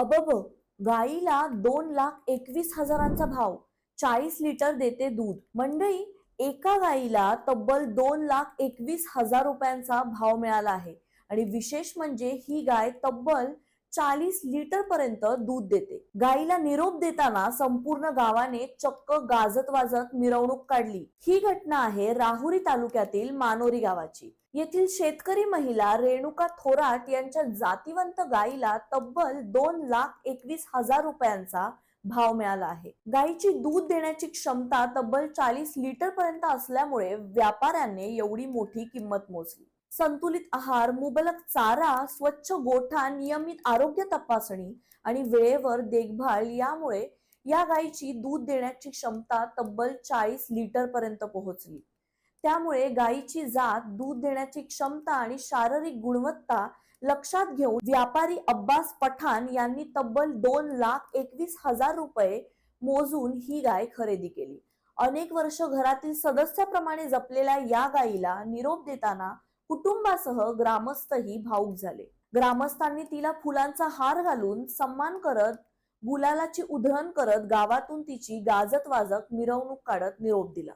अबब, गाईला 2,21,000चा भाव, 40 लिटर देते दूध. मंडळी, एका गाईला तब्बल 2,21,000 रुपयांचा भाव मिळाला आहे. आणि विशेष म्हणजे ही गाय तब्बल 40 लिटर पर्यंत दूध देते. गाईला निरोप देताना संपूर्ण गावाने चक्क गाजत वाजत मिरवणूक काढली. ही घटना आहे राहुरी तालुक्यातील मानोरी गावाची. येथील शेतकरी महिला रेणुका थोराट यांच्या जातिवंत गाईला तब्बल 2,21,000 रुपयांचा भाव मिळाला आहे. गाईची दूध देण्याची क्षमता तब्बल 40 लिटर पर्यंत असल्यामुळे व्यापाऱ्यांनी एवढी मोठी किंमत मोजली. संतुलित आहार, मुबलक चारा, स्वच्छ गोठा, नियमित आरोग्य तपासणी आणि वेळेवर देखभाल यामुळे या गायीची दूध देण्याची क्षमता तब्बल 40 लिटर पर्यंत पोहोचली. त्यामुळे गायीची जात, दूध देण्याची क्षमता आणि शारीरिक गुणवत्ता लक्षात घेऊन व्यापारी अब्बास पठाण यांनी तब्बल 2,21,000 रुपये मोजून ही गाय खरेदी केली. अनेक वर्ष घरातील सदस्याप्रमाणे जपलेल्या या गायीला निरोप देताना कुटुंबासह ग्रामस्थही भावुक झाले. ग्रामस्थांनी तिला फुलांचा हार घालून सन्मान करत, गुलालाची उधळण करत गावातून तिची गाजत वाजत मिरवणूक काढत निरोप दिला.